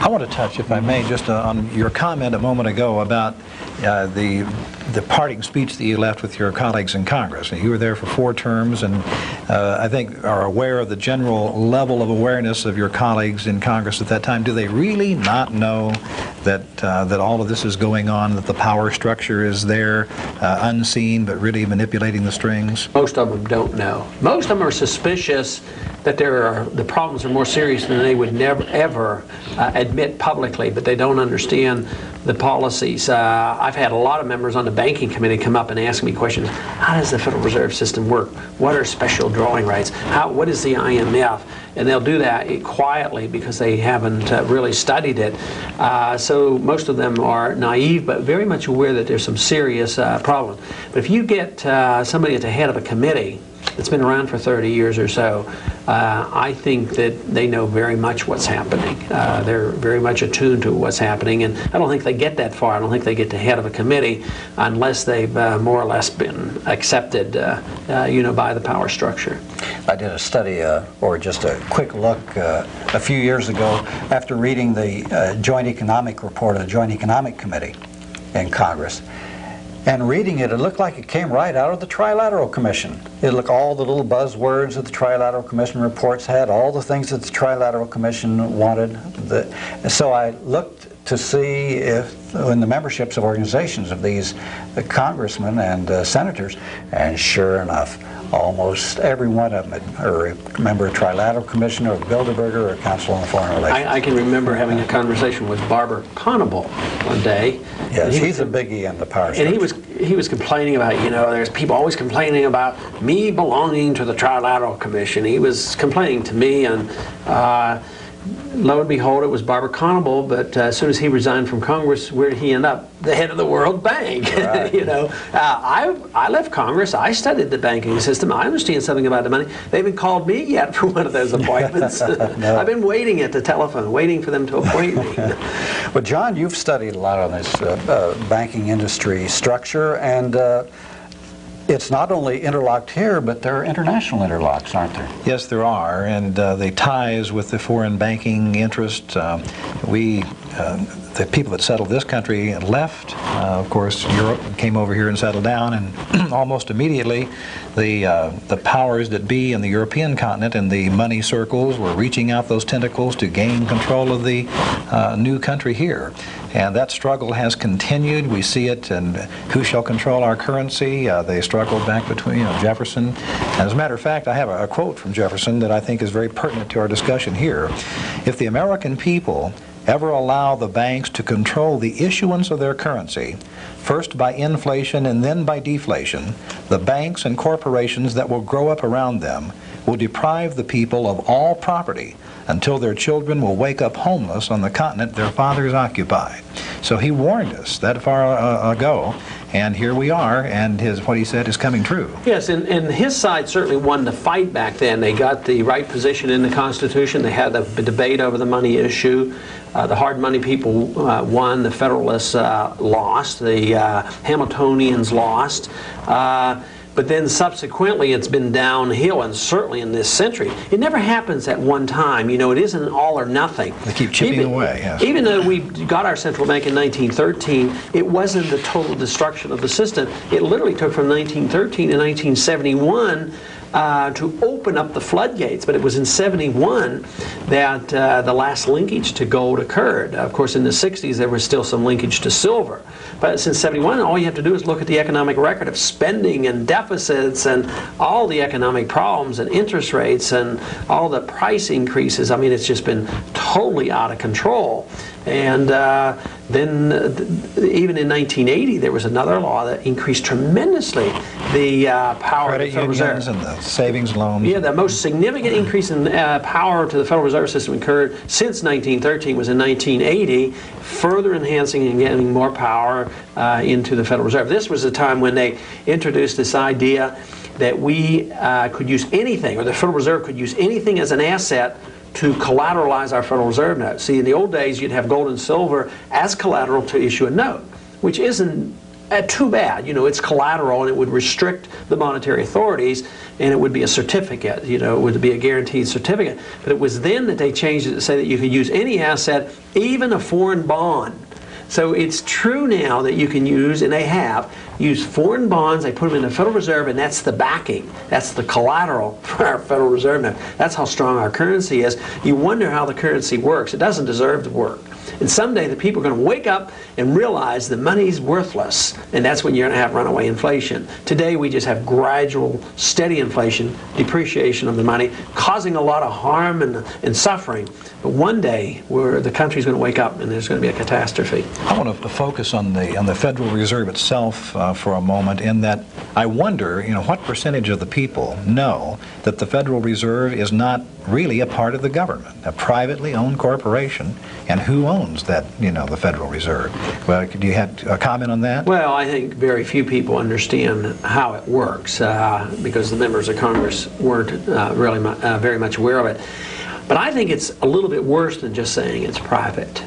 I want to touch, if I may, just on your comment a moment ago about the parting speech that you left with your colleagues in Congress. You were there for 4 terms, and I think are aware of the general level of awareness of your colleagues in Congress at that time. Do they really not know that all of this is going on, that the power structure is there, unseen, but really manipulating the strings? Most of them don't know. Most of them are suspicious that the problems are more serious than they would never ever admit publicly, but they don't understand the policies. I've had a lot of members on the banking committee come up and ask me questions. How does the Federal Reserve System work? What are special drawing rights? What is the IMF? And they'll do that quietly because they haven't really studied it. So most of them are naive, but very much aware that there's some serious problems. But if you get somebody at the head of a committee that's been around for 30 years or so, I think that they know very much what's happening. They're very much attuned to what's happening, and I don't think they get that far. I don't think they get to head of a committee unless they've more or less been accepted, by the power structure. I did a study, or just a quick look, a few years ago after reading the Joint Economic Report of the Joint Economic Committee in Congress. And reading it, it looked like it came right out of the Trilateral Commission. It looked all the little buzzwords that the Trilateral Commission reports had, all the things that the Trilateral Commission wanted. So I looked to see if in the memberships of organizations of these congressmen and senators, and sure enough, almost every one of them are a member of Trilateral Commission or Bilderberger or Council on Foreign Relations. I can remember having a conversation with Barbara Conable one day. Yes, he's a biggie in the power structure. And he was complaining about, there's people always complaining about me belonging to the Trilateral Commission. He was complaining to me, and lo and behold, it was Barbara Conable, but as soon as he resigned from Congress, where did he end up? The head of the World Bank. Right. I left Congress. I studied the banking system. I understand something about the money. They haven't called me yet for one of those appointments. No. I've been waiting at the telephone, waiting for them to appoint me. Well, John, you've studied a lot on this banking industry structure, and it's not only interlocked here, but there are international interlocks, aren't there? Yes, there are, and the ties with the foreign banking interest. The people that settled this country left. Of course, Europe came over here and settled down, and almost immediately the powers that be in the European continent and the money circles were reaching out those tentacles to gain control of the new country here. And that struggle has continued. We see it, and who shall control our currency? They struggled back between Jefferson. As a matter of fact, I have a quote from Jefferson that I think is very pertinent to our discussion here. If the American people ever allow the banks to control the issuance of their currency, first by inflation and then by deflation, the banks and corporations that will grow up around them will deprive the people of all property until their children will wake up homeless on the continent their fathers occupied. So he warned us that far ago, and here we are, and what he said is coming true. Yes, and his side certainly won the fight back then. They got the right position in the Constitution. They had the debate over the money issue. The hard money people won. The Federalists lost. The Hamiltonians lost. But then subsequently it's been downhill, and certainly in this century. It never happens at one time. It isn't all or nothing. They keep chipping away, yes. Even though we got our central bank in 1913, it wasn't the total destruction of the system. It literally took from 1913 to 1971 to open up the floodgates, but it was in 71 that the last linkage to gold occurred. Of course, in the 60s there was still some linkage to silver, but since 71 all you have to do is look at the economic record of spending and deficits and all the economic problems and interest rates and all the price increases. I mean, it's just been totally out of control. And then even in 1980, there was another law that increased tremendously the power of the Federal Reserve. And the savings loans. Yeah, the most significant increase in power to the Federal Reserve System occurred since 1913 was in 1980, further enhancing and getting more power into the Federal Reserve. This was the time when they introduced this idea that we could use anything, or the Federal Reserve could use anything as an asset to collateralize our Federal Reserve note. See, in the old days, you'd have gold and silver as collateral to issue a note, which isn't too bad. You know, it's collateral and it would restrict the monetary authorities, and it would be a certificate. You know, it would be a guaranteed certificate. But it was then that they changed it to say that you could use any asset, even a foreign bond. So it's true now that you can use, and they have, used foreign bonds, they put them in the Federal Reserve, and that's the backing. That's the collateral for our Federal Reserve now. That's how strong our currency is. You wonder how the currency works. It doesn't deserve to work. And someday the people are going to wake up and realize the money's worthless, and that's when you're going to have runaway inflation. Today we just have gradual, steady inflation, depreciation of the money, causing a lot of harm and suffering. But one day the country's going to wake up and there's going to be a catastrophe. I want to focus on the Federal Reserve itself for a moment, in that I wonder, you know, what percentage of the people know that the Federal Reserve is not really a part of the government, a privately owned corporation, and who owns that, you know, the Federal Reserve? Well, do you have a comment on that? Well, I think very few people understand how it works because the members of Congress weren't really very much aware of it. But I think it's a little bit worse than just saying it's private.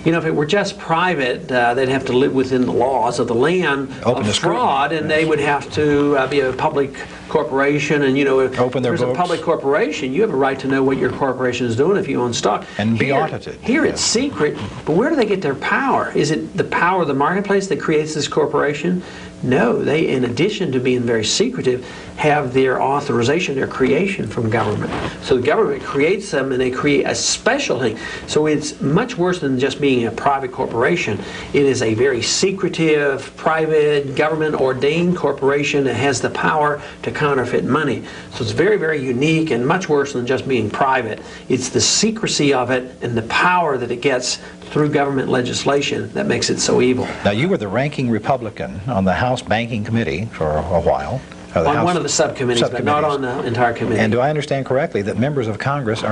You know, if it were just private, they'd have to live within the laws of the land of fraud, and they would have to be a public corporation. And, you know, if there's a public corporation, you have a right to know what your corporation is doing if you own stock. And be audited. Here it's secret, but where do they get their power? Is it the power of the marketplace that creates this corporation? No, they, in addition to being very secretive, have their authorization, their creation from government. So the government creates them, and they create a special thing. So it's much worse than just being a private corporation. It is a very secretive, private, government-ordained corporation that has the power to counterfeit money. So it's very, very unique and much worse than just being private. It's the secrecy of it and the power that it gets through government legislation that makes it so evil. Now, you were the ranking Republican on the House Banking Committee for a while. On one of the subcommittees, but not on the entire committee. And do I understand correctly that members of Congress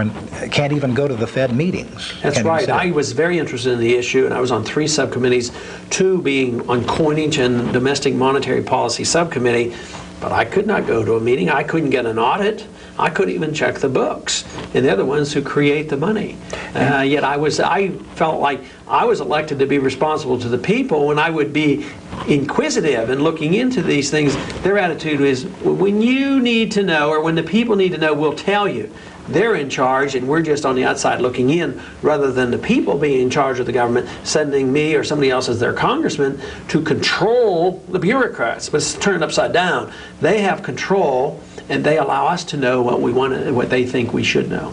can't even go to the Fed meetings? That's right. I was very interested in the issue, and I was on 3 subcommittees, 2 being on coinage and domestic monetary policy subcommittee, but I could not go to a meeting. I couldn't get an audit. I couldn't even check the books. And they're the ones who create the money. Yet I felt like I was elected to be responsible to the people, and I would be inquisitive and looking into these things. Their attitude is, when you need to know, or when the people need to know, we'll tell you. They're in charge, and we're just on the outside looking in, rather than the people being in charge of the government, sending me or somebody else as their congressman to control the bureaucrats. But it's turned upside down. They have control, and they allow us to know what we want, what they think we should know.